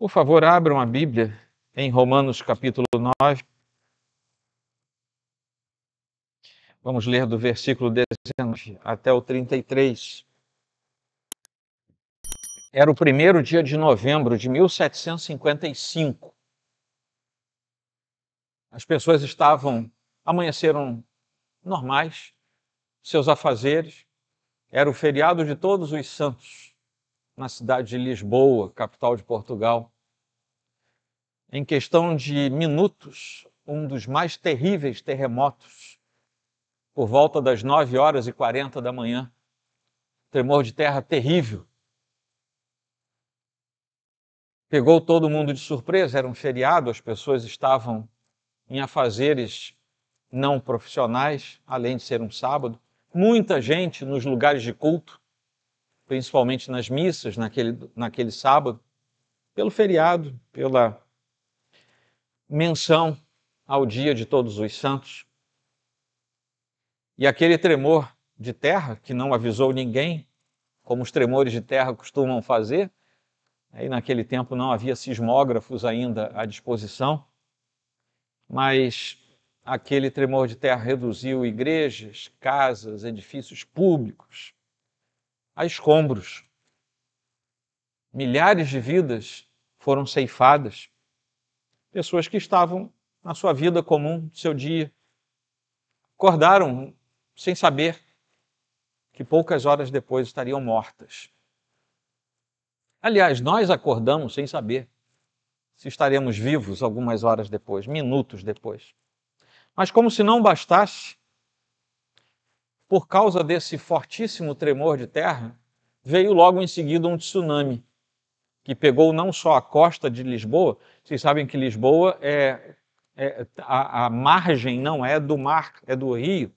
Por favor, abram a Bíblia em Romanos capítulo 9. Vamos ler do versículo 19 até o 33. Era o primeiro dia de novembro de 1755. As pessoas amanheceram normais, seus afazeres. Era o feriado de Todos os Santos, na cidade de Lisboa, capital de Portugal. Em questão de minutos, um dos mais terríveis terremotos, por volta das 9h40 da manhã, tremor de terra terrível, pegou todo mundo de surpresa. Era um feriado, as pessoas estavam em afazeres não profissionais, além de ser um sábado. Muita gente nos lugares de culto, principalmente nas missas, naquele sábado, pelo feriado, pela menção ao dia de Todos os Santos. E aquele tremor de terra, que não avisou ninguém, como os tremores de terra costumam fazer, aí naquele tempo não havia sismógrafos ainda à disposição, mas aquele tremor de terra reduziu igrejas, casas, edifícios públicos a escombros. Milhares de vidas foram ceifadas. Pessoas que estavam na sua vida comum, no seu dia, acordaram sem saber que poucas horas depois estariam mortas. Aliás, nós acordamos sem saber se estaremos vivos algumas horas depois, minutos depois. Mas como se não bastasse, por causa desse fortíssimo tremor de terra, veio logo em seguida um tsunami, que pegou não só a costa de Lisboa. Vocês sabem que Lisboa a margem não é do mar, é do rio,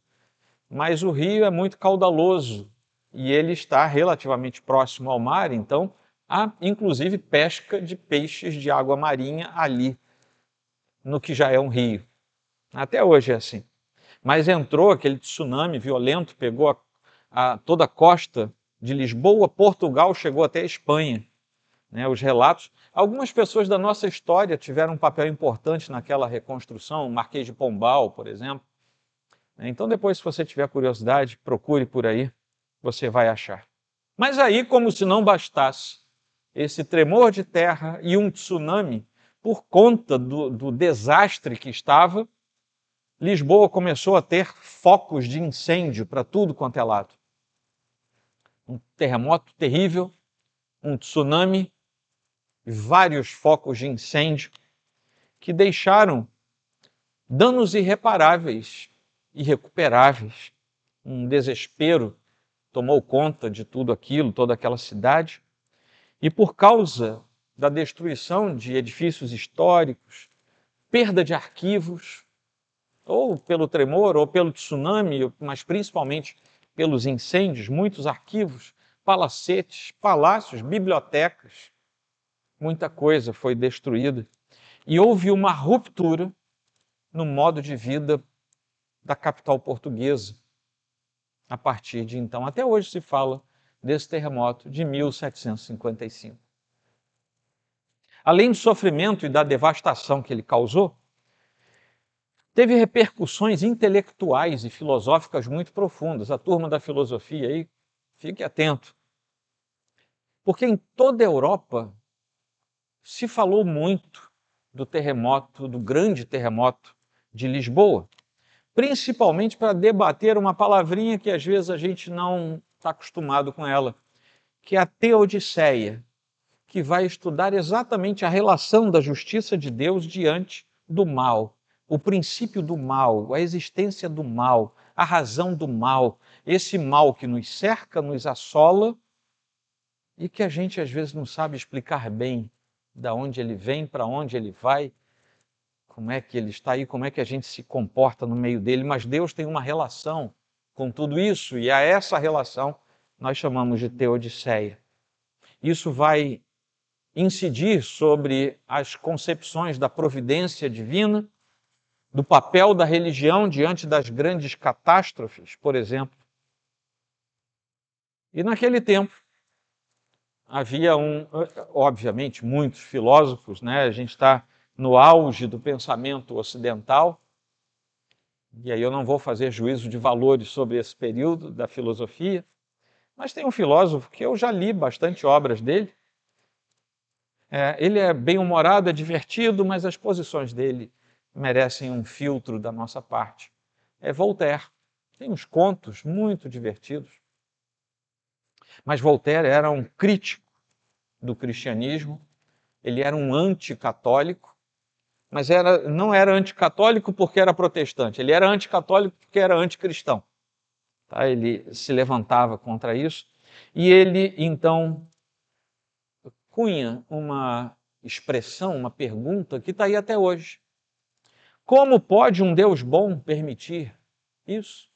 mas o rio é muito caudaloso e ele está relativamente próximo ao mar, então há inclusive pesca de peixes de água marinha ali, no que já é um rio. Até hoje é assim. Mas entrou aquele tsunami violento, pegou toda a costa de Lisboa, Portugal, chegou até a Espanha. Os relatos. Algumas pessoas da nossa história tiveram um papel importante naquela reconstrução, o Marquês de Pombal, por exemplo. Então depois, se você tiver curiosidade, procure por aí, você vai achar. Mas aí, como se não bastasse esse tremor de terra e um tsunami, por conta do desastre que estava, Lisboa começou a ter focos de incêndio para tudo quanto é lado. Um terremoto terrível, um tsunami, vários focos de incêndio que deixaram danos irreparáveis, irrecuperáveis. Um desespero tomou conta de tudo aquilo, toda aquela cidade. E por causa da destruição de edifícios históricos, perda de arquivos, ou pelo tremor, ou pelo tsunami, mas principalmente pelos incêndios, muitos arquivos, palacetes, palácios, bibliotecas, muita coisa foi destruída. E houve uma ruptura no modo de vida da capital portuguesa. A partir de então, até hoje se fala desse terremoto de 1755. Além do sofrimento e da devastação que ele causou, teve repercussões intelectuais e filosóficas muito profundas. A turma da filosofia aí, fique atento. Porque em toda a Europa se falou muito do terremoto, do grande terremoto de Lisboa, principalmente para debater uma palavrinha que às vezes a gente não está acostumado com ela, que é a teodiceia, que vai estudar exatamente a relação da justiça de Deus diante do mal, o princípio do mal, a existência do mal, a razão do mal, esse mal que nos cerca, nos assola e que a gente às vezes não sabe explicar bem de onde ele vem, para onde ele vai, como é que ele está aí, como é que a gente se comporta no meio dele, mas Deus tem uma relação com tudo isso e a essa relação nós chamamos de teodiceia. Isso vai incidir sobre as concepções da providência divina, do papel da religião diante das grandes catástrofes, por exemplo. E naquele tempo, havia obviamente, muitos filósofos, né? A gente está no auge do pensamento ocidental, e aí eu não vou fazer juízo de valores sobre esse período da filosofia, mas tem um filósofo que eu já li bastante obras dele. Ele é bem-humorado, é divertido, mas as posições dele merecem um filtro da nossa parte. É Voltaire. Tem uns contos muito divertidos. Mas Voltaire era um crítico do cristianismo, ele era um anticatólico, mas não era anticatólico porque era protestante, ele era anticatólico porque era anticristão. Tá? Ele se levantava contra isso e ele, então, cunha uma expressão, uma pergunta que está aí até hoje. Como pode um Deus bom permitir isso?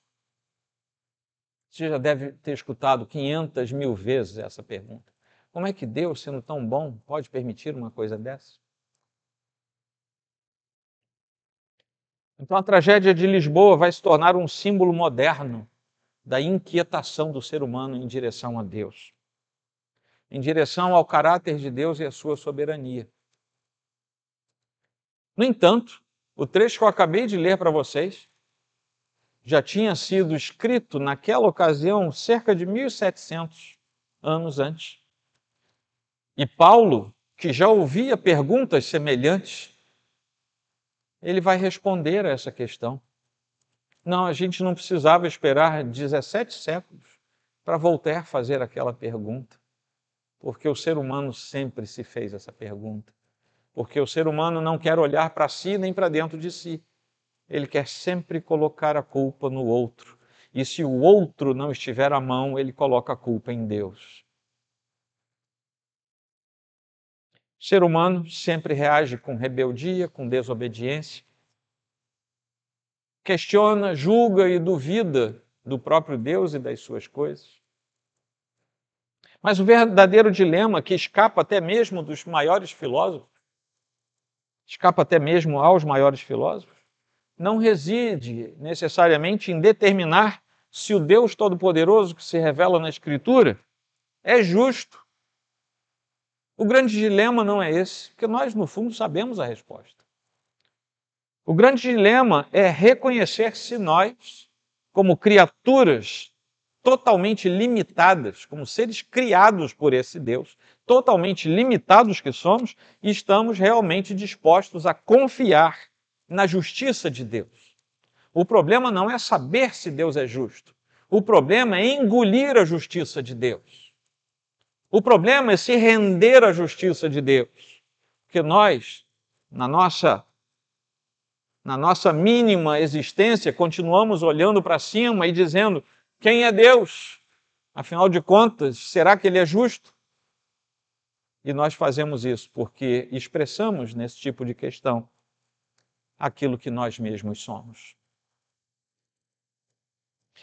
Você já deve ter escutado 500.000 vezes essa pergunta. Como é que Deus, sendo tão bom, pode permitir uma coisa dessa? Então a tragédia de Lisboa vai se tornar um símbolo moderno da inquietação do ser humano em direção a Deus, em direção ao caráter de Deus e à sua soberania. No entanto, o trecho que eu acabei de ler para vocês já tinha sido escrito naquela ocasião cerca de 1700 anos antes. E Paulo, que já ouvia perguntas semelhantes, ele vai responder a essa questão. Não, a gente não precisava esperar 17 séculos para Voltaire fazer aquela pergunta, porque o ser humano sempre se fez essa pergunta, porque o ser humano não quer olhar para si nem para dentro de si, ele quer sempre colocar a culpa no outro, e se o outro não estiver à mão, ele coloca a culpa em Deus. O ser humano sempre reage com rebeldia, com desobediência, questiona, julga e duvida do próprio Deus e das suas coisas. Mas o verdadeiro dilema que escapa até mesmo dos maiores filósofos, escapa até mesmo aos maiores filósofos, não reside necessariamente em determinar se o Deus Todo-Poderoso que se revela na Escritura é justo. O grande dilema não é esse, porque nós, no fundo, sabemos a resposta. O grande dilema é reconhecer se nós, como criaturas totalmente limitadas, como seres criados por esse Deus, totalmente limitados que somos, e estamos realmente dispostos a confiar na justiça de Deus. O problema não é saber se Deus é justo. O problema é engolir a justiça de Deus. O problema é se render à justiça de Deus. Porque nós, na nossa mínima existência, continuamos olhando para cima e dizendo: quem é Deus? Afinal de contas, será que Ele é justo? E nós fazemos isso porque expressamos nesse tipo de questão aquilo que nós mesmos somos.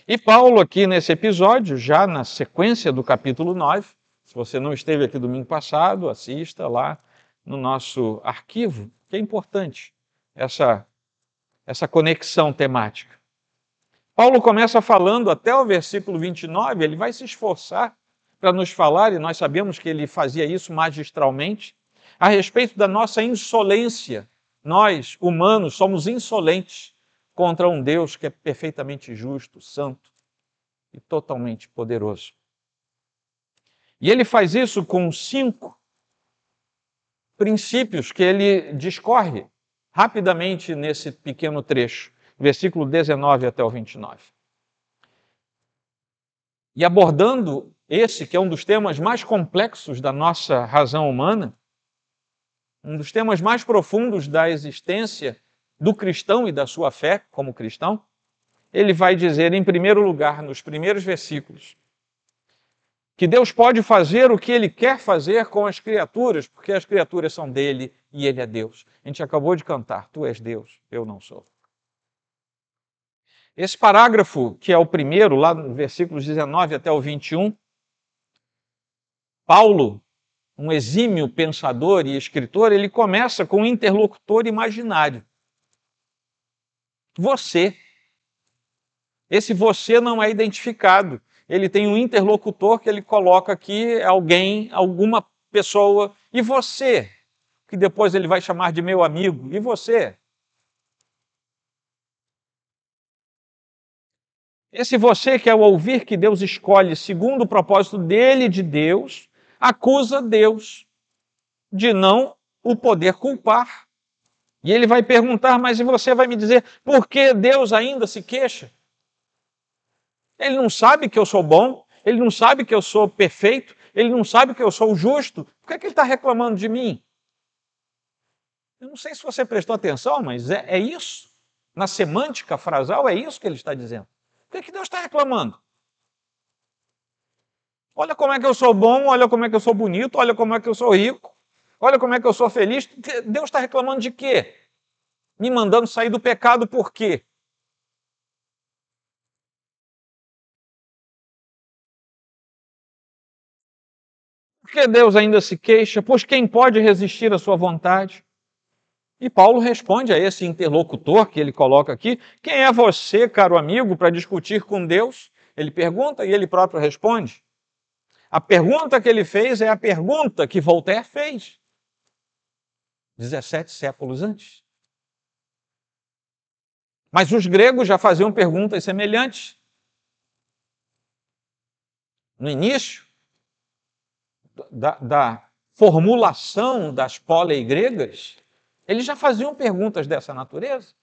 E Paulo aqui nesse episódio, já na sequência do capítulo 9, se você não esteve aqui domingo passado, assista lá no nosso arquivo, que é importante essa conexão temática. Paulo começa falando até o versículo 29, ele vai se esforçar para nos falar, e nós sabemos que ele fazia isso magistralmente, a respeito da nossa insolência. Nós, humanos, somos insolentes contra um Deus que é perfeitamente justo, santo e totalmente poderoso. E ele faz isso com 5 princípios que ele discorre rapidamente nesse pequeno trecho, versículo 19 até o 29. E abordando esse, que é um dos temas mais complexos da nossa razão humana, um dos temas mais profundos da existência do cristão e da sua fé como cristão, ele vai dizer, em primeiro lugar, nos primeiros versículos, que Deus pode fazer o que Ele quer fazer com as criaturas, porque as criaturas são dele e Ele é Deus. A gente acabou de cantar, tu és Deus, eu não sou. Esse parágrafo, que é o primeiro, lá no versículos 19 até o 21, Paulo, um exímio pensador e escritor, ele começa com um interlocutor imaginário. Você. Esse você não é identificado. ele tem um interlocutor que ele coloca aqui, alguém, alguma pessoa, e você, que depois ele vai chamar de meu amigo, e você? Esse você que ao ouvir que Deus escolhe segundo o propósito dele, de Deus, acusa Deus de não o poder culpar. E ele vai perguntar, mas e você vai me dizer, por que Deus ainda se queixa? Ele não sabe que eu sou bom, ele não sabe que eu sou perfeito, ele não sabe que eu sou justo. Por que é que ele está reclamando de mim? Eu não sei se você prestou atenção, mas é isso. Na semântica frasal, é isso que ele está dizendo. Por que é que Deus está reclamando? Olha como é que eu sou bom, olha como é que eu sou bonito, olha como é que eu sou rico, olha como é que eu sou feliz. Deus está reclamando de quê? Me mandando sair do pecado por quê? Por que Deus ainda se queixa? Pois quem pode resistir à sua vontade? E Paulo responde a esse interlocutor que ele coloca aqui: quem é você, caro amigo, para discutir com Deus? Ele pergunta e ele próprio responde. A pergunta que ele fez é a pergunta que Voltaire fez 17 séculos antes. Mas os gregos já faziam perguntas semelhantes. No início da formulação das polei gregas, eles já faziam perguntas dessa natureza.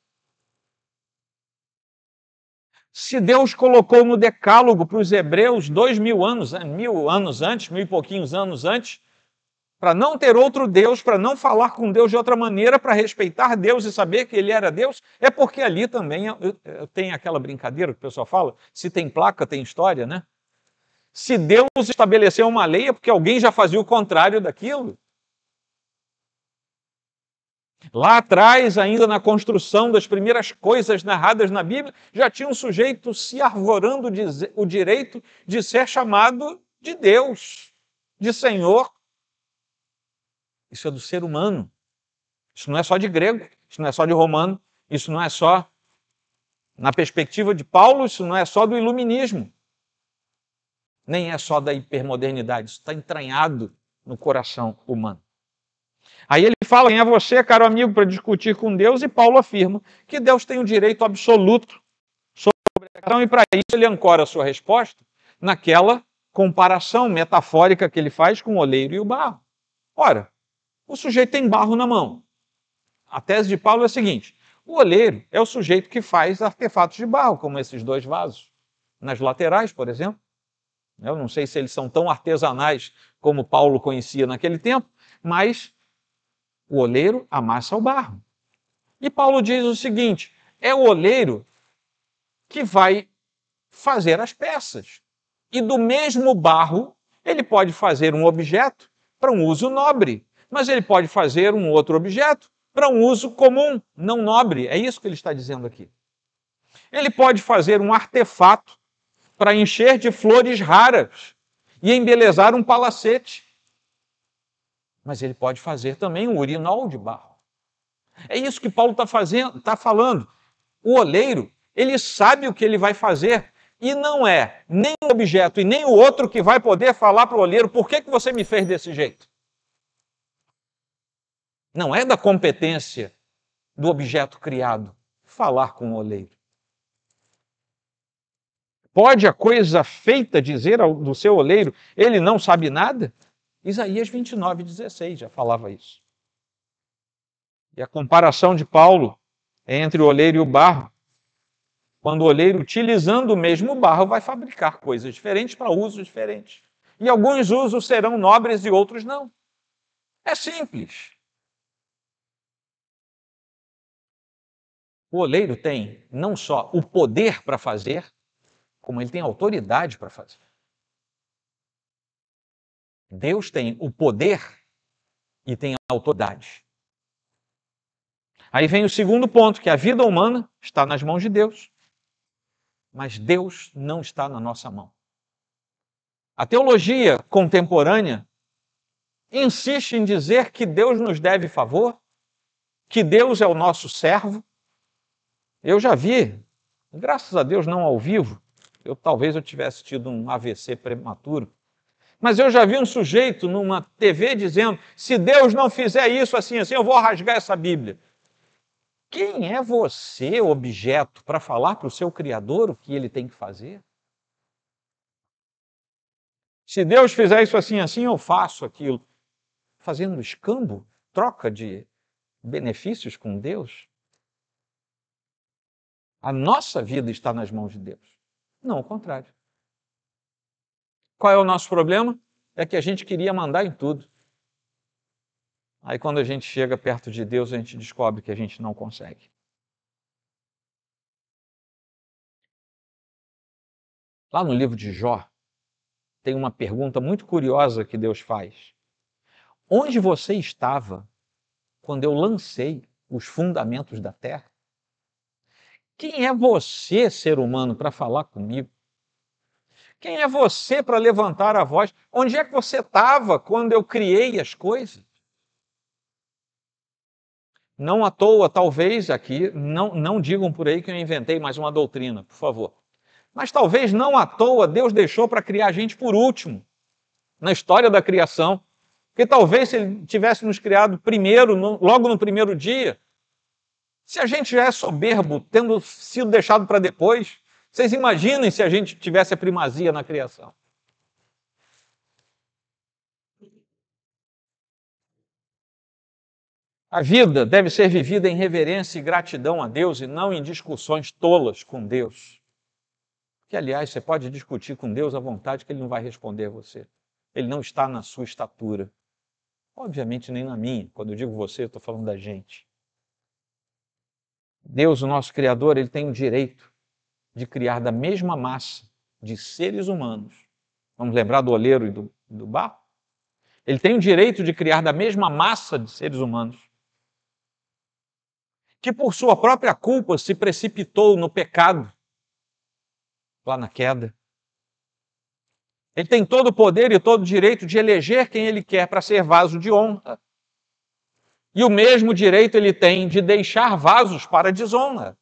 Se Deus colocou no decálogo para os hebreus 2000 anos, 1000 anos antes, 1000 e pouquinhos anos antes, para não ter outro Deus, para não falar com Deus de outra maneira, para respeitar Deus e saber que Ele era Deus, é porque ali também tem aquela brincadeira que o pessoal fala, se tem placa, tem história, né? Se Deus estabeleceu uma lei, é porque alguém já fazia o contrário daquilo. Lá atrás, ainda na construção das primeiras coisas narradas na Bíblia, já tinha um sujeito se arvorando o direito de ser chamado de Deus, de Senhor. Isso é do ser humano. Isso não é só de grego, isso não é só de romano, isso não é só, na perspectiva de Paulo, isso não é só do iluminismo, nem é só da hipermodernidade, isso está entranhado no coração humano. Aí ele fala, quem é você, caro amigo, para discutir com Deus? E Paulo afirma que Deus tem o direito absoluto sobre a questão, e para isso ele ancora a sua resposta naquela comparação metafórica que ele faz com o oleiro e o barro. Ora, o sujeito tem barro na mão. A tese de Paulo é a seguinte: o oleiro é o sujeito que faz artefatos de barro, como esses dois vasos, nas laterais, por exemplo. Eu não sei se eles são tão artesanais como Paulo conhecia naquele tempo, mas o oleiro amassa o barro. E Paulo diz o seguinte: é o oleiro que vai fazer as peças. E do mesmo barro, ele pode fazer um objeto para um uso nobre, mas ele pode fazer um outro objeto para um uso comum, não nobre. É isso que ele está dizendo aqui. Ele pode fazer um artefato para encher de flores raras e embelezar um palacete. Mas ele pode fazer também um urinol de barro. É isso que Paulo está falando. O oleiro, ele sabe o que ele vai fazer, e não é nem um objeto e nem o outro que vai poder falar para o oleiro: por que você me fez desse jeito? Não é da competência do objeto criado falar com o oleiro. Pode a coisa feita dizer do seu oleiro, ele não sabe nada? Isaías 29:16 já falava isso. E a comparação de Paulo é entre o oleiro e o barro. Quando o oleiro, utilizando o mesmo barro, vai fabricar coisas diferentes para usos diferentes. E alguns usos serão nobres e outros não. É simples. O oleiro tem não só o poder para fazer, como ele tem autoridade para fazer. Deus tem o poder e tem a autoridade. Aí vem o segundo ponto, que a vida humana está nas mãos de Deus, mas Deus não está na nossa mão. A teologia contemporânea insiste em dizer que Deus nos deve favor, que Deus é o nosso servo. Eu já vi, graças a Deus não ao vivo, Talvez eu tivesse tido um AVC prematuro. Mas eu já vi um sujeito numa TV dizendo, se Deus não fizer isso assim, assim, eu vou rasgar essa Bíblia. Quem é você, objeto, para falar para o seu Criador o que ele tem que fazer? Se Deus fizer isso assim, assim, eu faço aquilo. Fazendo escambo, troca de benefícios com Deus. A nossa vida está nas mãos de Deus. Não o contrário. Qual é o nosso problema? É que a gente queria mandar em tudo. Aí quando a gente chega perto de Deus, a gente descobre que a gente não consegue. Lá no livro de Jó, tem uma pergunta muito curiosa que Deus faz. Onde você estava quando eu lancei os fundamentos da terra? Quem é você, ser humano, para falar comigo? Quem é você para levantar a voz? Onde é que você estava quando eu criei as coisas? Não à toa, talvez aqui, não digam por aí que eu inventei mais uma doutrina, por favor. Mas talvez não à toa Deus deixou para criar a gente por último, na história da criação. Porque talvez se Ele tivesse nos criado primeiro, logo no primeiro dia, se a gente já é soberbo, tendo sido deixado para depois, vocês imaginem se a gente tivesse a primazia na criação. A vida deve ser vivida em reverência e gratidão a Deus e não em discussões tolas com Deus. Que, aliás, você pode discutir com Deus à vontade que Ele não vai responder a você. Ele não está na sua estatura. Obviamente nem na minha. Quando eu digo você, eu estou falando da gente. Deus, o nosso Criador, Ele tem o direito de criar da mesma massa de seres humanos. Vamos lembrar do oleiro e do barro? Ele tem o direito de criar da mesma massa de seres humanos que por sua própria culpa se precipitou no pecado, lá na queda. Ele tem todo o poder e todo o direito de eleger quem ele quer para ser vaso de honra. E o mesmo direito ele tem de deixar vasos para desonra.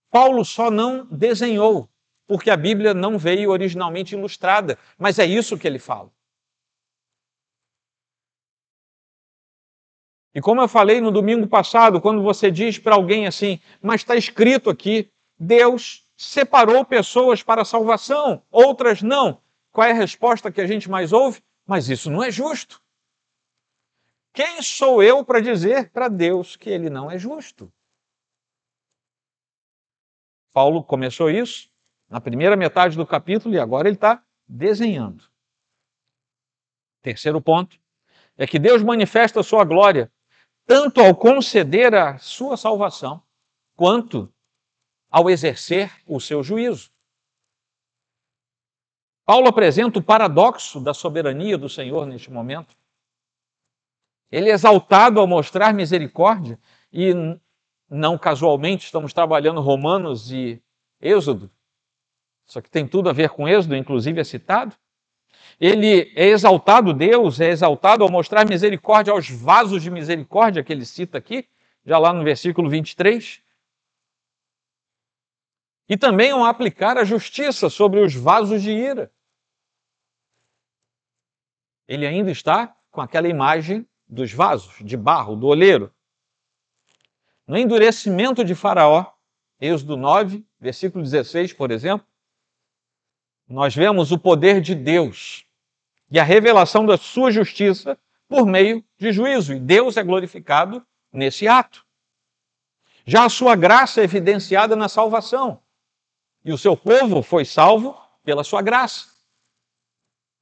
Paulo só não desenhou, porque a Bíblia não veio originalmente ilustrada, mas é isso que ele fala. E como eu falei no domingo passado, quando você diz para alguém assim, mas está escrito aqui, Deus separou pessoas para a salvação, outras não. Qual é a resposta que a gente mais ouve? Mas isso não é justo. Quem sou eu para dizer para Deus que ele não é justo? Paulo começou isso na primeira metade do capítulo e agora ele está desenhando. Terceiro ponto é que Deus manifesta a sua glória tanto ao conceder a sua salvação, quanto ao exercer o seu juízo. Paulo apresenta o paradoxo da soberania do Senhor neste momento. Ele é exaltado ao mostrar misericórdia, e não casualmente estamos trabalhando Romanos e Êxodo, isso aqui tem tudo a ver com Êxodo, inclusive é citado. Ele é exaltado, Deus é exaltado ao mostrar misericórdia aos vasos de misericórdia que ele cita aqui, já lá no versículo 23. E também ao aplicar a justiça sobre os vasos de ira. Ele ainda está com aquela imagem dos vasos de barro, do oleiro. No endurecimento de Faraó, Êxodo 9, versículo 16, por exemplo, nós vemos o poder de Deus e a revelação da sua justiça por meio de juízo. E Deus é glorificado nesse ato. Já a sua graça é evidenciada na salvação. E o seu povo foi salvo pela sua graça.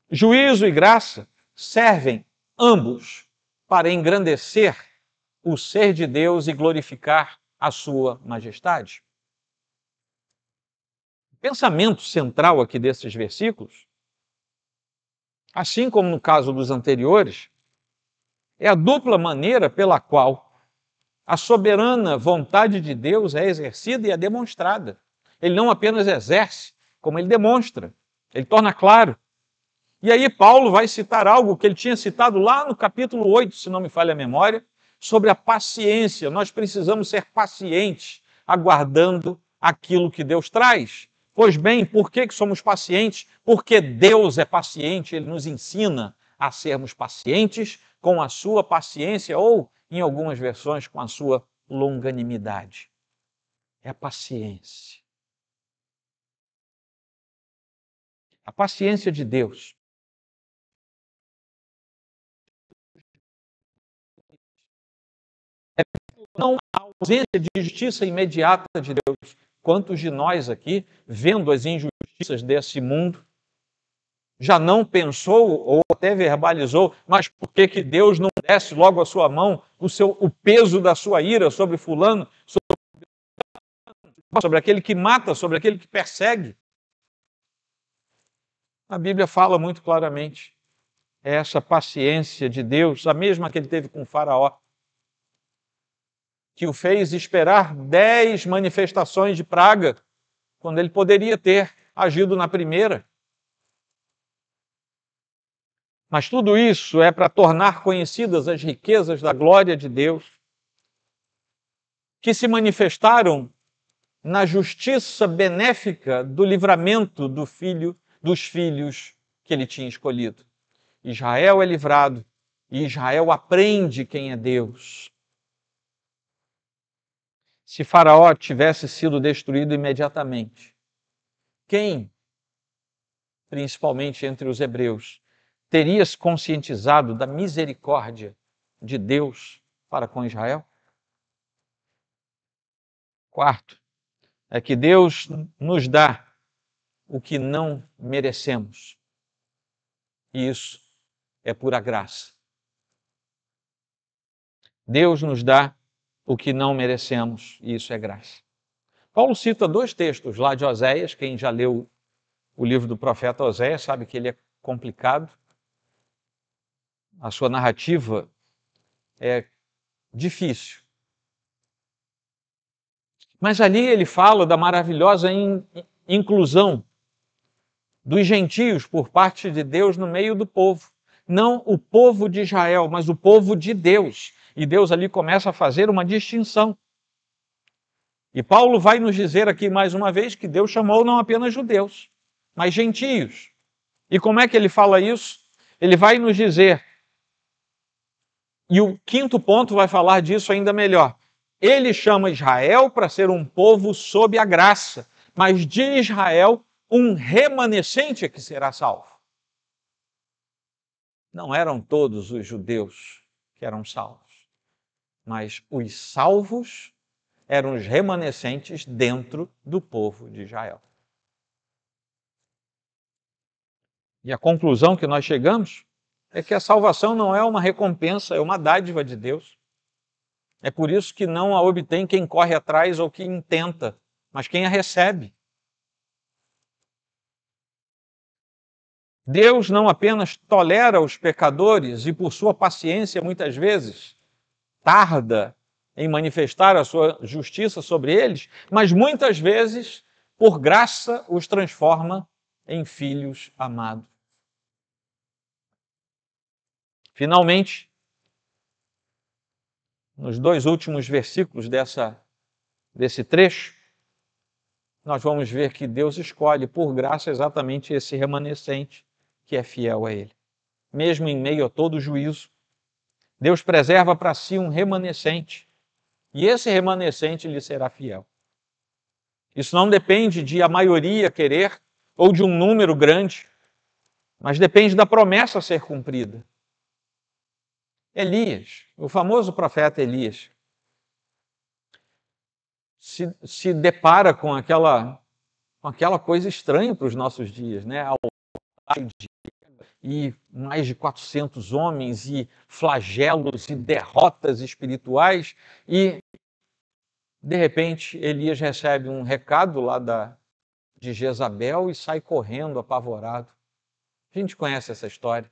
Juízo e graça servem ambos para engrandecer o ser de Deus e glorificar a sua majestade. O pensamento central aqui desses versículos, assim como no caso dos anteriores, é a dupla maneira pela qual a soberana vontade de Deus é exercida e é demonstrada. Ele não apenas exerce, como ele demonstra, ele torna claro. E aí Paulo vai citar algo que ele tinha citado lá no capítulo 8, se não me falha a memória, sobre a paciência. Nós precisamos ser pacientes, aguardando aquilo que Deus traz. Pois bem, por que somos pacientes? Porque Deus é paciente, Ele nos ensina a sermos pacientes com a sua paciência ou, em algumas versões, com a sua longanimidade. É a paciência. A paciência de Deus é não a ausência de justiça imediata de Deus. Quantos de nós aqui, vendo as injustiças desse mundo, já não pensou ou até verbalizou, mas por que Deus não desce logo a sua mão, o peso da sua ira sobre fulano, sobre aquele que mata, sobre aquele que persegue? A Bíblia fala muito claramente. É essa paciência de Deus, a mesma que ele teve com Faraó, que o fez esperar 10 manifestações de praga, quando ele poderia ter agido na primeira. Mas tudo isso é para tornar conhecidas as riquezas da glória de Deus, que se manifestaram na justiça benéfica do livramento dos filhos que ele tinha escolhido. Israel é livrado e Israel aprende quem é Deus. Se Faraó tivesse sido destruído imediatamente, quem, principalmente entre os hebreus, teria se conscientizado da misericórdia de Deus para com Israel? Quarto, é que Deus nos dá o que não merecemos. E isso é pura graça. Deus nos dá o que não merecemos, e isso é graça. Paulo cita 2 textos lá de Oséias. Quem já leu o livro do profeta Oséias sabe que ele é complicado. A sua narrativa é difícil. Mas ali ele fala da maravilhosa inclusão dos gentios por parte de Deus no meio do povo. Não o povo de Israel, mas o povo de Deus. E Deus ali começa a fazer uma distinção. E Paulo vai nos dizer aqui mais uma vez que Deus chamou não apenas judeus, mas gentios. E como é que ele fala isso? Ele vai nos dizer, e o 5º ponto vai falar disso ainda melhor. Ele chama Israel para ser um povo sob a graça, mas de Israel um remanescente que será salvo. Não eram todos os judeus que eram salvos, mas os salvos eram os remanescentes dentro do povo de Israel. E a conclusão que nós chegamos é que a salvação não é uma recompensa, é uma dádiva de Deus. É por isso que não a obtém quem corre atrás ou quem tenta, mas quem a recebe. Deus não apenas tolera os pecadores e, por sua paciência, muitas vezes, tarda em manifestar a sua justiça sobre eles, mas muitas vezes, por graça, os transforma em filhos amados. Finalmente, nos 2 últimos versículos desse trecho, nós vamos ver que Deus escolhe, por graça, exatamente esse remanescente que é fiel a Ele. Mesmo em meio a todo o juízo, Deus preserva para si um remanescente, e esse remanescente lhe será fiel. Isso não depende de a maioria querer ou de um número grande, mas depende da promessa a ser cumprida. Elias, o famoso profeta Elias, se depara com aquela coisa estranha para os nossos dias, né? E mais de 400 homens, e flagelos e derrotas espirituais, e de repente Elias recebe um recado lá de Jezabel e sai correndo apavorado. A gente conhece essa história.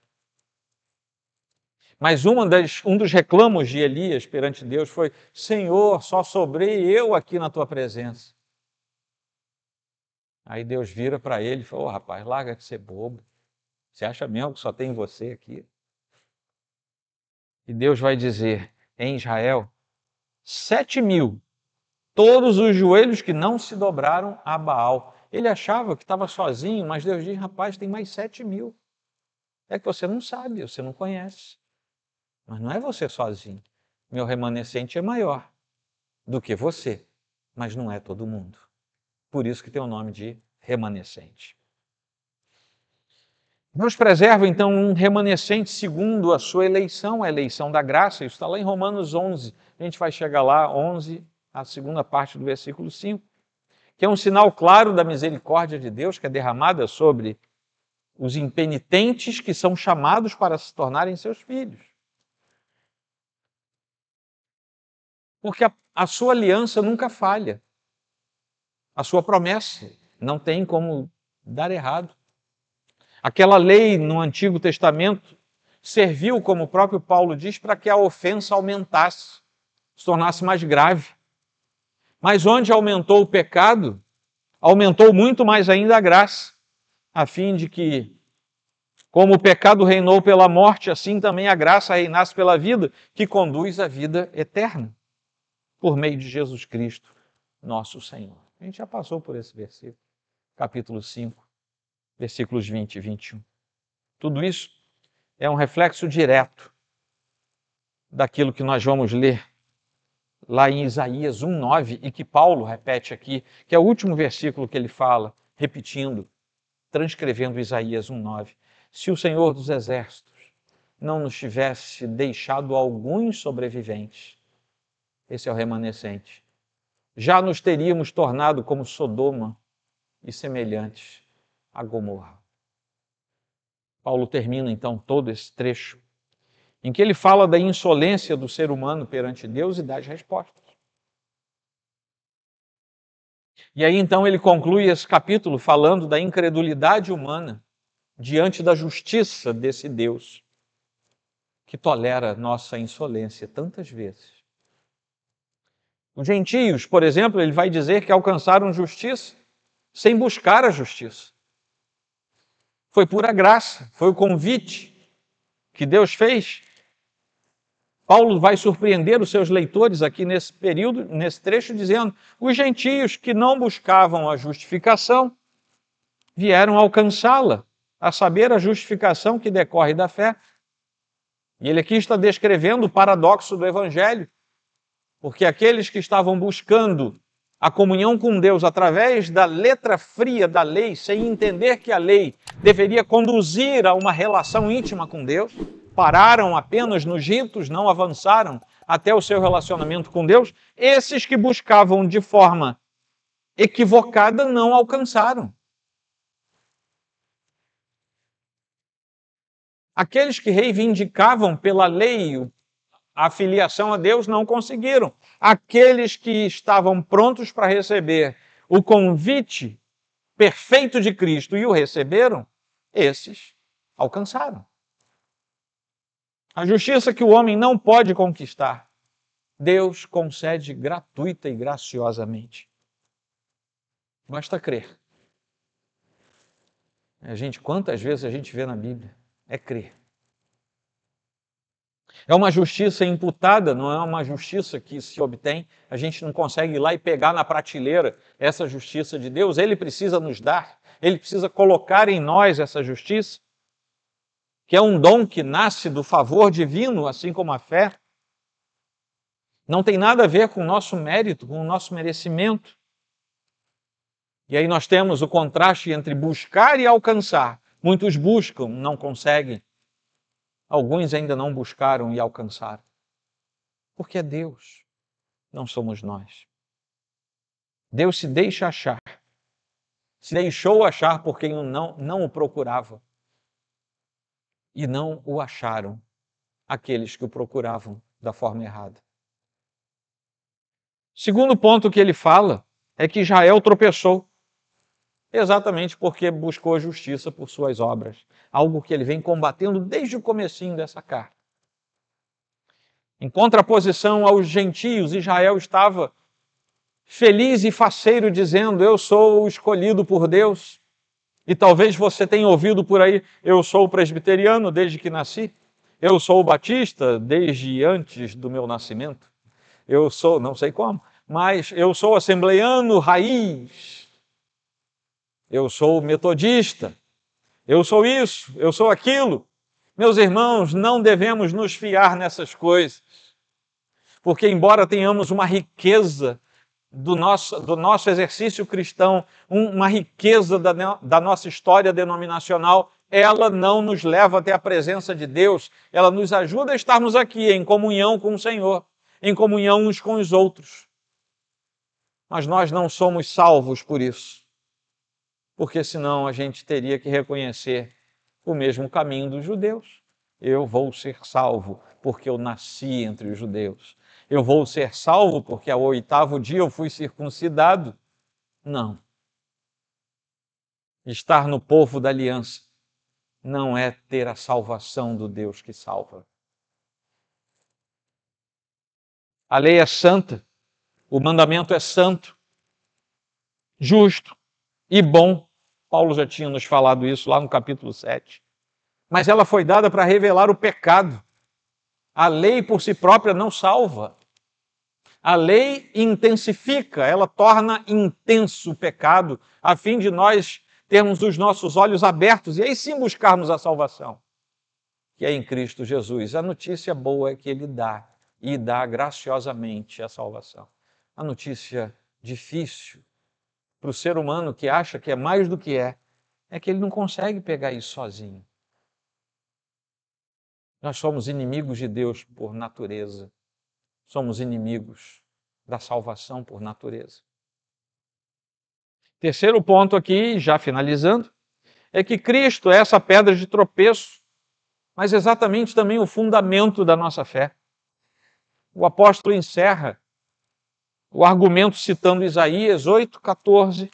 Mas um dos reclamos de Elias perante Deus foi: Senhor, só sobrei eu aqui na tua presença. Aí Deus vira para ele e fala: rapaz, larga de ser bobo. Você acha mesmo que só tem você aqui? E Deus vai dizer: em Israel, 7.000, todos os joelhos que não se dobraram a Baal. Ele achava que estava sozinho, mas Deus diz, rapaz, tem mais 7.000. É que você não sabe, você não conhece. Mas não é você sozinho. Meu remanescente é maior do que você, mas não é todo mundo. Por isso que tem o nome de remanescente. Deus preserva, então, um remanescente segundo a sua eleição, a eleição da graça. Isso está lá em Romanos 11. A gente vai chegar lá, 11, a segunda parte do versículo 5, que é um sinal claro da misericórdia de Deus, que é derramada sobre os impenitentes que são chamados para se tornarem seus filhos. Porque a sua aliança nunca falha. A sua promessa não tem como dar errado. Aquela lei no Antigo Testamento serviu, como o próprio Paulo diz, para que a ofensa aumentasse, se tornasse mais grave. Mas onde aumentou o pecado, aumentou muito mais ainda a graça, a fim de que, como o pecado reinou pela morte, assim também a graça reinasse pela vida, que conduz à vida eterna, por meio de Jesus Cristo, nosso Senhor. A gente já passou por esse versículo, capítulo 5, versículos 20 e 21. Tudo isso é um reflexo direto daquilo que nós vamos ler lá em Isaías 1:9 e que Paulo repete aqui, que é o último versículo que ele fala, repetindo, transcrevendo Isaías 1:9. Se o Senhor dos Exércitos não nos tivesse deixado alguns sobreviventes, esse é o remanescente, já nos teríamos tornado como Sodoma e semelhantes a Gomorra. Paulo termina então todo esse trecho em que ele fala da insolência do ser humano perante Deus e das respostas. E aí então ele conclui esse capítulo falando da incredulidade humana diante da justiça desse Deus que tolera nossa insolência tantas vezes. Os gentios, por exemplo, ele vai dizer que alcançaram justiça sem buscar a justiça. Foi pura graça, foi o convite que Deus fez. Paulo vai surpreender os seus leitores aqui nesse período, nesse trecho, dizendo: os gentios que não buscavam a justificação vieram alcançá-la, a saber, a justificação que decorre da fé. E ele aqui está descrevendo o paradoxo do Evangelho, porque aqueles que estavam buscando a comunhão com Deus através da letra fria da lei, sem entender que a lei deveria conduzir a uma relação íntima com Deus, pararam apenas nos ritos, não avançaram até o seu relacionamento com Deus. Esses que buscavam de forma equivocada não alcançaram. Aqueles que reivindicavam pela lei a filiação a Deus não conseguiram. Aqueles que estavam prontos para receber o convite perfeito de Cristo e o receberam, esses alcançaram. A justiça que o homem não pode conquistar, Deus concede gratuita e graciosamente. Basta crer. Quantas vezes a gente vê na Bíblia? É crer. É uma justiça imputada, não é uma justiça que se obtém. A gente não consegue ir lá e pegar na prateleira essa justiça de Deus. Ele precisa nos dar, Ele precisa colocar em nós essa justiça, que é um dom que nasce do favor divino, assim como a fé. Não tem nada a ver com o nosso mérito, com o nosso merecimento. E aí nós temos o contraste entre buscar e alcançar. Muitos buscam, não conseguem. Alguns ainda não buscaram e alcançaram. Porque é Deus, não somos nós. Deus se deixa achar. Se deixou achar por quem não o procurava. E não o acharam aqueles que o procuravam da forma errada. Segundo ponto que ele fala é que Israel tropeçou. Exatamente porque buscou a justiça por suas obras. Algo que ele vem combatendo desde o comecinho dessa carta. Em contraposição aos gentios, Israel estava feliz e faceiro dizendo: eu sou o escolhido por Deus. E talvez você tenha ouvido por aí: eu sou presbiteriano desde que nasci. Eu sou batista desde antes do meu nascimento. Eu sou, não sei como, mas eu sou assembleiano raiz. eu sou metodista, eu sou isso, eu sou aquilo. Meus irmãos, não devemos nos fiar nessas coisas, porque embora tenhamos uma riqueza do nosso exercício cristão, uma riqueza da nossa história denominacional, ela não nos leva até a presença de Deus, ela nos ajuda a estarmos aqui em comunhão com o Senhor, em comunhão uns com os outros. Mas nós não somos salvos por isso, porque senão a gente teria que reconhecer o mesmo caminho dos judeus. Eu vou ser salvo porque eu nasci entre os judeus. Eu vou ser salvo porque ao 8º dia eu fui circuncidado. Não. Estar no povo da aliança não é ter a salvação do Deus que salva. A lei é santa, o mandamento é santo, justo e bom. Paulo já tinha nos falado isso lá no capítulo 7. Mas ela foi dada para revelar o pecado. A lei por si própria não salva. A lei intensifica, ela torna intenso o pecado, a fim de nós termos os nossos olhos abertos e aí sim buscarmos a salvação, que é em Cristo Jesus. A notícia boa é que Ele dá, e dá graciosamente a salvação. A notícia difícil para o ser humano que acha que é mais do que é que ele não consegue pegar isso sozinho. Nós somos inimigos de Deus por natureza. Somos inimigos da salvação por natureza. Terceiro ponto aqui, já finalizando, é que Cristo é essa pedra de tropeço, mas exatamente também o fundamento da nossa fé. O apóstolo encerra o argumento citando Isaías 8:14,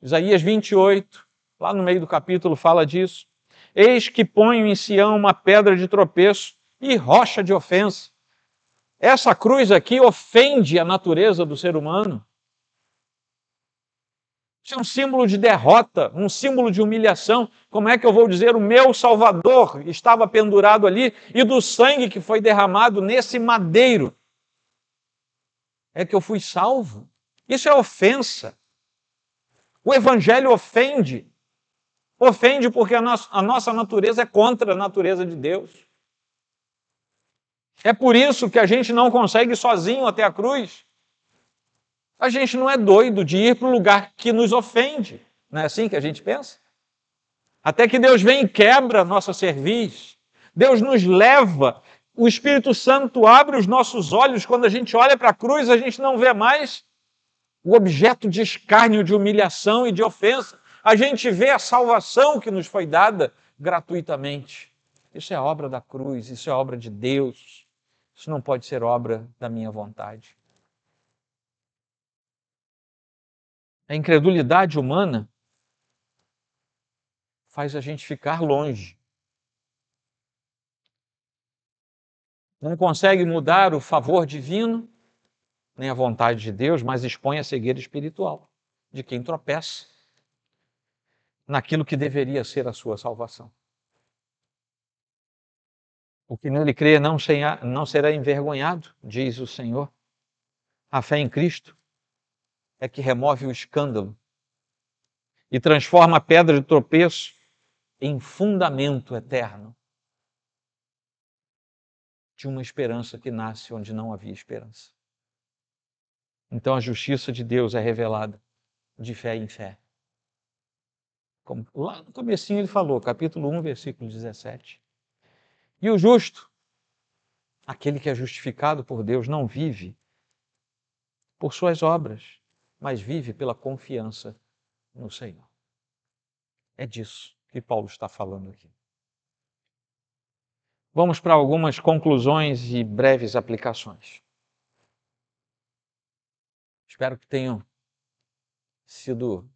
Isaías 28, lá no meio do capítulo fala disso. Eis que ponho em Sião uma pedra de tropeço e rocha de ofensa. Essa cruz aqui ofende a natureza do ser humano. Isso é um símbolo de derrota, um símbolo de humilhação. Como é que eu vou dizer o meu Salvador estava pendurado ali e do sangue que foi derramado nesse madeiro é que eu fui salvo? Isso é ofensa. O Evangelho ofende. Ofende porque a nossa natureza é contra a natureza de Deus. É por isso que a gente não consegue ir sozinho até a cruz. A gente não é doido de ir para o lugar que nos ofende. Não é assim que a gente pensa? Até que Deus vem e quebra a nossa cerviz. Deus nos leva. O Espírito Santo abre os nossos olhos. Quando a gente olha para a cruz, a gente não vê mais o objeto de escárnio, de humilhação e de ofensa. A gente vê a salvação que nos foi dada gratuitamente. Isso é obra da cruz, isso é obra de Deus. Isso não pode ser obra da minha vontade. A incredulidade humana faz a gente ficar longe. Não consegue mudar o favor divino, nem a vontade de Deus, mas expõe a cegueira espiritual de quem tropeça naquilo que deveria ser a sua salvação. O que nele crê não será envergonhado, diz o Senhor. A fé em Cristo é que remove o escândalo e transforma a pedra de tropeço em fundamento eterno de uma esperança que nasce onde não havia esperança. Então a justiça de Deus é revelada de fé em fé. Como lá no comecinho ele falou, capítulo 1, versículo 17. E o justo, aquele que é justificado por Deus, não vive por suas obras, mas vive pela confiança no Senhor. É disso que Paulo está falando aqui. Vamos para algumas conclusões e breves aplicações. Espero que tenham sido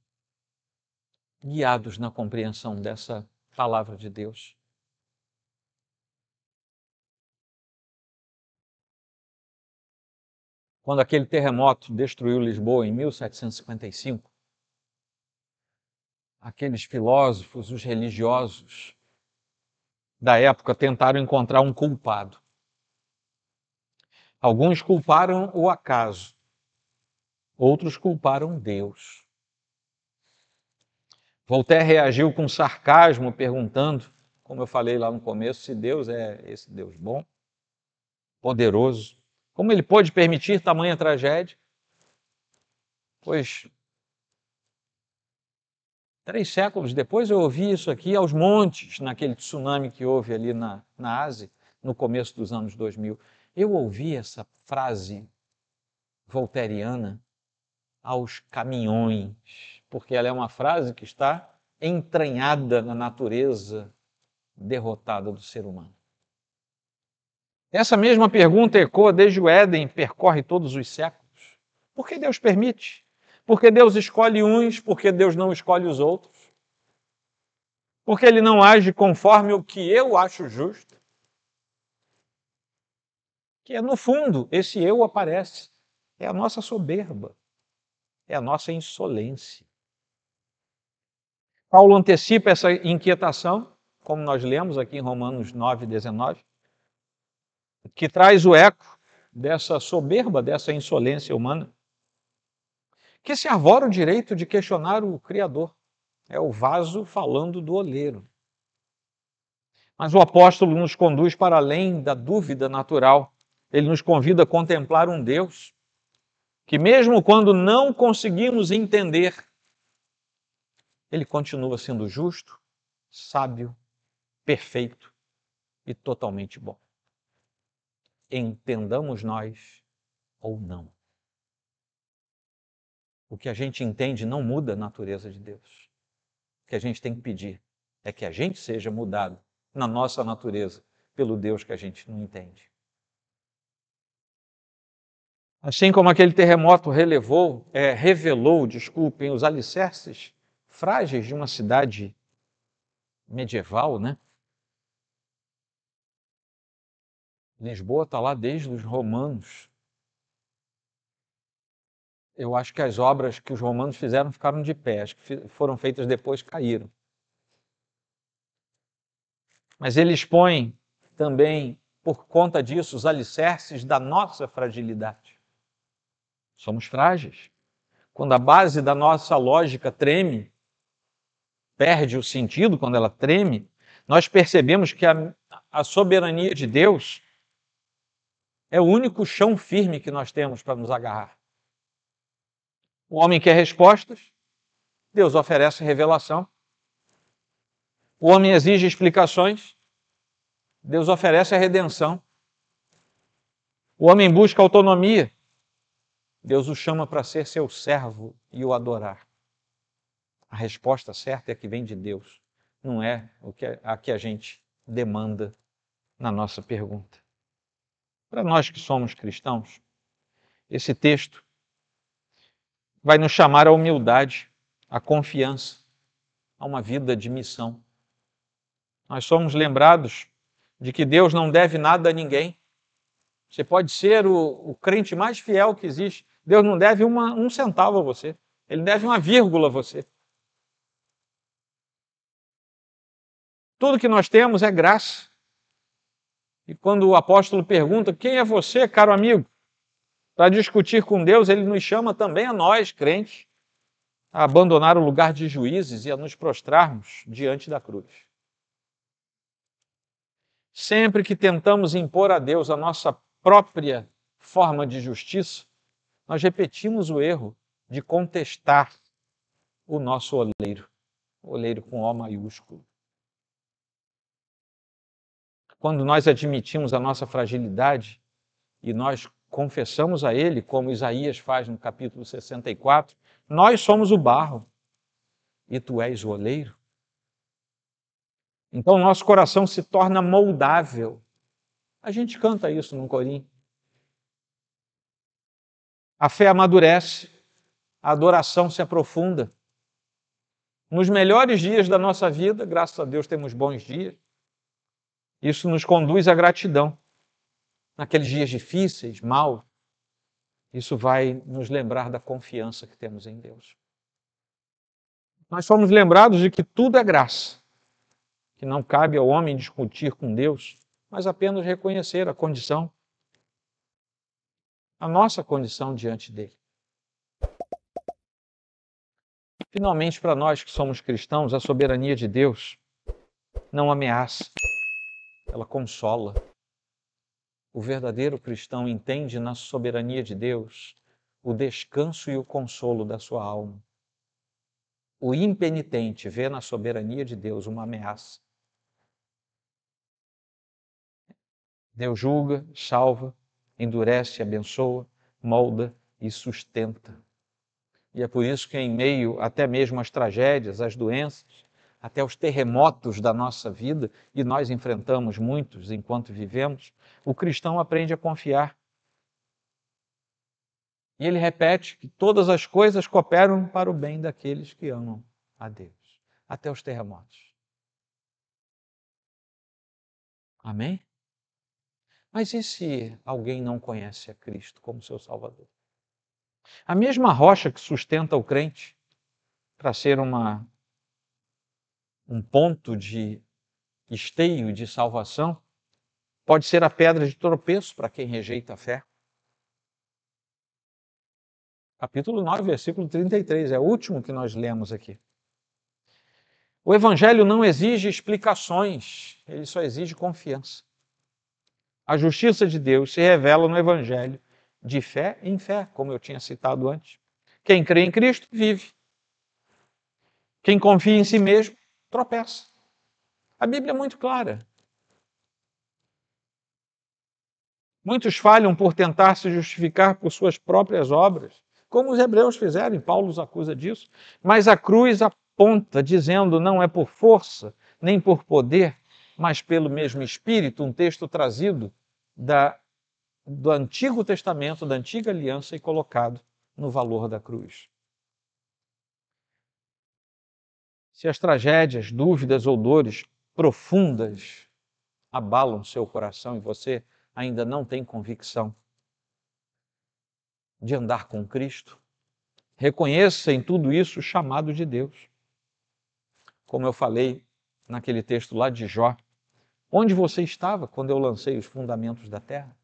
guiados na compreensão dessa palavra de Deus. Quando aquele terremoto destruiu Lisboa em 1755, aqueles filósofos, os religiosos da época tentaram encontrar um culpado. Alguns culparam o acaso, outros culparam Deus. Voltaire reagiu com sarcasmo, perguntando, como eu falei lá no começo, se Deus é esse Deus bom, poderoso, como ele pôde permitir tamanha tragédia? Pois 3 séculos depois eu ouvi isso aqui aos montes, naquele tsunami que houve ali na Ásia, no começo dos anos 2000. Eu ouvi essa frase voltairiana aos caminhões, porque ela é uma frase que está entranhada na natureza derrotada do ser humano. Essa mesma pergunta ecoa desde o Éden, percorre todos os séculos. Por que Deus permite? Por que Deus escolhe uns, por que Deus não escolhe os outros? Por que Ele não age conforme o que eu acho justo? Que no fundo, esse eu aparece. É a nossa soberba, é a nossa insolência. Paulo antecipa essa inquietação, como nós lemos aqui em Romanos 9:19, que traz o eco dessa soberba, dessa insolência humana, que se arvora o direito de questionar o Criador. É o vaso falando do oleiro. Mas o apóstolo nos conduz para além da dúvida natural. Ele nos convida a contemplar um Deus que, mesmo quando não conseguimos entender, Ele continua sendo justo, sábio, perfeito e totalmente bom. Entendamos nós ou não. O que a gente entende não muda a natureza de Deus. O que a gente tem que pedir é que a gente seja mudado na nossa natureza pelo Deus que a gente não entende. Assim como aquele terremoto revelou, os alicerces frágeis de uma cidade medieval, né? Lisboa está lá desde os romanos. Eu acho que as obras que os romanos fizeram ficaram de pé, as que foram feitas depois caíram. Mas ele expõe também, por conta disso, os alicerces da nossa fragilidade. Somos frágeis. Quando a base da nossa lógica treme, perde o sentido quando ela treme, nós percebemos que a soberania de Deus é o único chão firme que nós temos para nos agarrar. O homem quer respostas, Deus oferece revelação. O homem exige explicações, Deus oferece a redenção. O homem busca autonomia, Deus o chama para ser seu servo e o adorar. A resposta certa é que vem de Deus, não é a que a gente demanda na nossa pergunta. Para nós que somos cristãos, esse texto vai nos chamar à humildade, à confiança, a uma vida de missão. Nós somos lembrados de que Deus não deve nada a ninguém. Você pode ser o crente mais fiel que existe. Deus não deve um centavo a você. Ele deve uma vírgula a você. Tudo que nós temos é graça. E quando o apóstolo pergunta, quem é você, caro amigo? Para discutir com Deus, ele nos chama também a nós, crentes, a abandonar o lugar de juízes e a nos prostrarmos diante da cruz. Sempre que tentamos impor a Deus a nossa própria forma de justiça, nós repetimos o erro de contestar o nosso oleiro com O maiúsculo. Quando nós admitimos a nossa fragilidade e nós confessamos a Ele, como Isaías faz no capítulo 64, nós somos o barro e Tu és o oleiro. Então nosso coração se torna moldável. A gente canta isso no corinho. A fé amadurece, a adoração se aprofunda. Nos melhores dias da nossa vida, graças a Deus temos bons dias, isso nos conduz à gratidão. Naqueles dias difíceis, maus, isso vai nos lembrar da confiança que temos em Deus. Nós somos lembrados de que tudo é graça, que não cabe ao homem discutir com Deus, mas apenas reconhecer a condição, a nossa condição diante dele. Finalmente, para nós que somos cristãos, a soberania de Deus não ameaça, ela consola. O verdadeiro cristão entende na soberania de Deus o descanso e o consolo da sua alma. O impenitente vê na soberania de Deus uma ameaça. Deus julga, salva, endurece, abençoa, molda e sustenta. E é por isso que, em meio até mesmo às tragédias, às doenças, até os terremotos da nossa vida, e nós enfrentamos muitos enquanto vivemos, o cristão aprende a confiar. E ele repete que todas as coisas cooperam para o bem daqueles que amam a Deus, até os terremotos. Amém? Mas e se alguém não conhece a Cristo como seu Salvador? A mesma rocha que sustenta o crente para ser um ponto de esteio de salvação, pode ser a pedra de tropeço para quem rejeita a fé. Capítulo 9, versículo 33, é o último que nós lemos aqui. O Evangelho não exige explicações, ele só exige confiança. A justiça de Deus se revela no Evangelho de fé em fé, como eu tinha citado antes. Quem crê em Cristo, vive. Quem confia em si mesmo, tropeça. A Bíblia é muito clara. Muitos falham por tentar se justificar por suas próprias obras, como os hebreus fizeram, e Paulo os acusa disso. Mas a cruz aponta, dizendo, não é por força, nem por poder, mas pelo mesmo Espírito, um texto trazido do Antigo Testamento, da Antiga Aliança, e colocado no valor da cruz. Se as tragédias, dúvidas ou dores profundas abalam seu coração e você ainda não tem convicção de andar com Cristo, reconheça em tudo isso o chamado de Deus. Como eu falei naquele texto lá de Jó, onde você estava quando eu lancei os fundamentos da terra?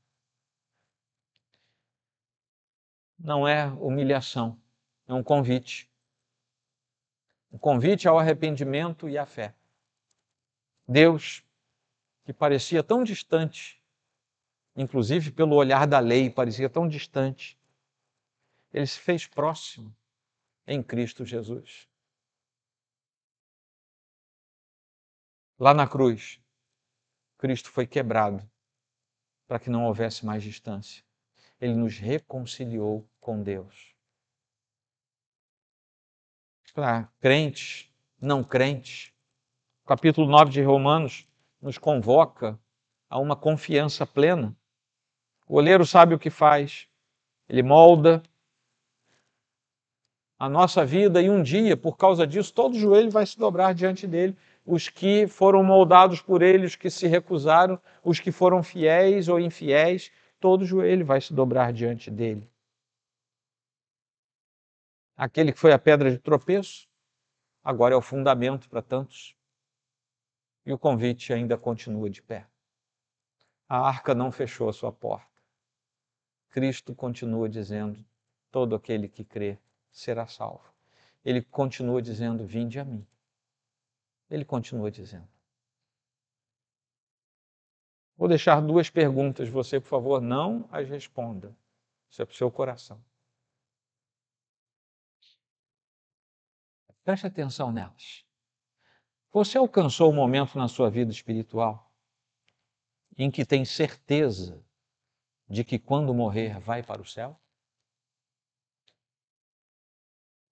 Não é humilhação, é um convite. Um convite ao arrependimento e à fé. Deus, que parecia tão distante, inclusive pelo olhar da lei, parecia tão distante, ele se fez próximo em Cristo Jesus. Lá na cruz, Cristo foi quebrado para que não houvesse mais distância. Ele nos reconciliou com Deus. Para crentes, não crentes, o capítulo 9 de Romanos nos convoca a uma confiança plena. O oleiro sabe o que faz, ele molda a nossa vida e um dia, por causa disso, todo joelho vai se dobrar diante dele. Os que foram moldados por ele, os que se recusaram, os que foram fiéis ou infiéis, todo joelho vai se dobrar diante dele. Aquele que foi a pedra de tropeço, agora é o fundamento para tantos. E o convite ainda continua de pé. A arca não fechou a sua porta. Cristo continua dizendo, todo aquele que crê será salvo. Ele continua dizendo, vinde a mim. Ele continua dizendo. Vou deixar duas perguntas, você, por favor, não as responda. Isso é para o seu coração. Preste atenção nelas. Você alcançou um momento na sua vida espiritual em que tem certeza de que quando morrer vai para o céu?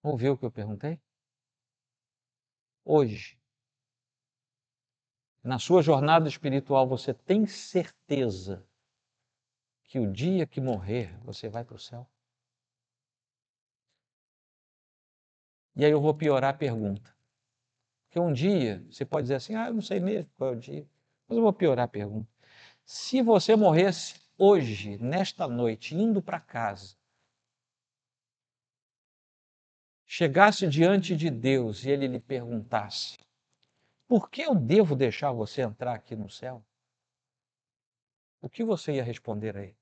Ouviu o que eu perguntei? Hoje, na sua jornada espiritual, você tem certeza que o dia que morrer você vai para o céu? E aí eu vou piorar a pergunta. Porque um dia você pode dizer assim, eu não sei mesmo qual é o dia. Mas eu vou piorar a pergunta. Se você morresse hoje, nesta noite, indo para casa, chegasse diante de Deus e Ele lhe perguntasse, por que eu devo deixar você entrar aqui no céu? O que você ia responder a Ele?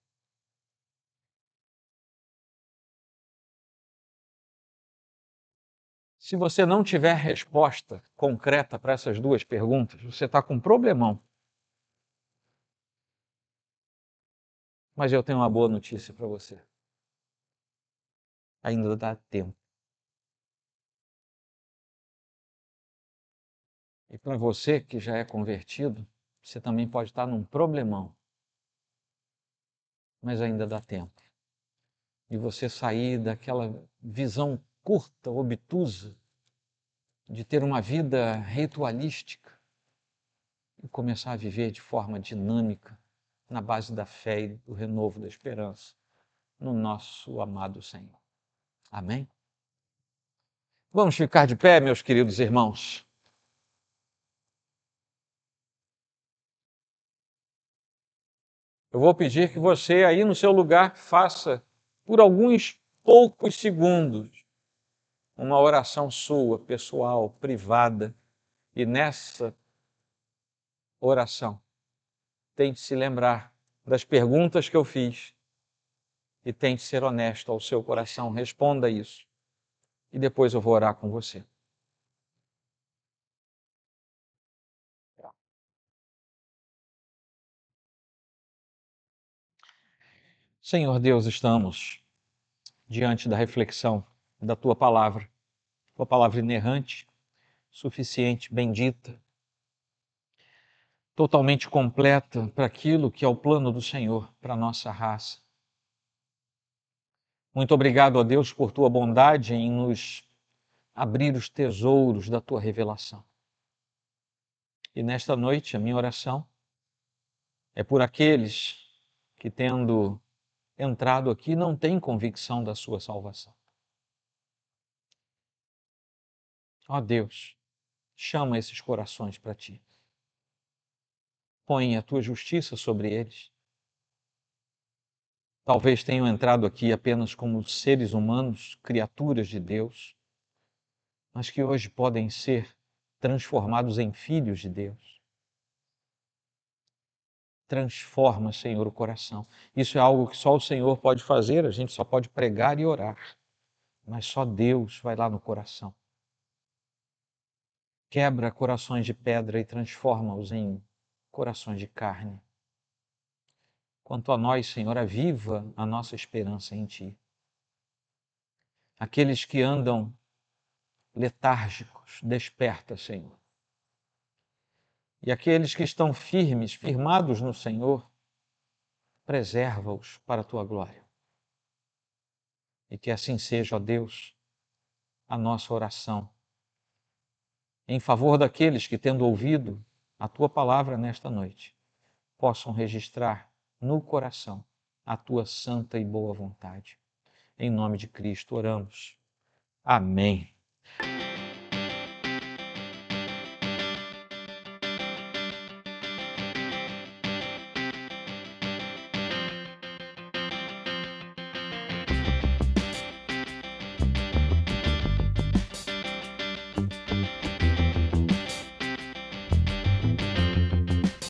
Se você não tiver resposta concreta para essas duas perguntas, você está com um problemão. Mas eu tenho uma boa notícia para você. Ainda dá tempo. E para você que já é convertido, você também pode estar num problemão. Mas ainda dá tempo. E você sair daquela visão curta, obtusa, de ter uma vida ritualística e começar a viver de forma dinâmica, na base da fé e do renovo da esperança, no nosso amado Senhor. Amém? Vamos ficar de pé, meus queridos irmãos. Eu vou pedir que você aí no seu lugar faça, por alguns poucos segundos, uma oração sua, pessoal, privada. E nessa oração, tente se lembrar das perguntas que eu fiz e tente ser honesto ao seu coração. Responda isso. E depois eu vou orar com você. Senhor Deus, estamos diante da reflexão da tua palavra inerrante, suficiente, bendita, totalmente completa para aquilo que é o plano do Senhor para a nossa raça. Muito obrigado, ó Deus, por tua bondade em nos abrir os tesouros da tua revelação. E nesta noite, a minha oração é por aqueles que, tendo entrado aqui, não têm convicção da sua salvação. Ó Deus, chama esses corações para ti. Põe a tua justiça sobre eles. Talvez tenham entrado aqui apenas como seres humanos, criaturas de Deus, mas que hoje podem ser transformados em filhos de Deus. Transforma, Senhor, o coração. Isso é algo que só o Senhor pode fazer, a gente só pode pregar e orar, mas só Deus vai lá no coração. Quebra corações de pedra e transforma-os em corações de carne. Quanto a nós, Senhor, aviva a nossa esperança em Ti. Aqueles que andam letárgicos, desperta, Senhor. E aqueles que estão firmes, firmados no Senhor, preserva-os para a Tua glória. E que assim seja, ó Deus, a nossa oração em favor daqueles que, tendo ouvido a Tua palavra nesta noite, possam registrar no coração a Tua santa e boa vontade. Em nome de Cristo oramos. Amém.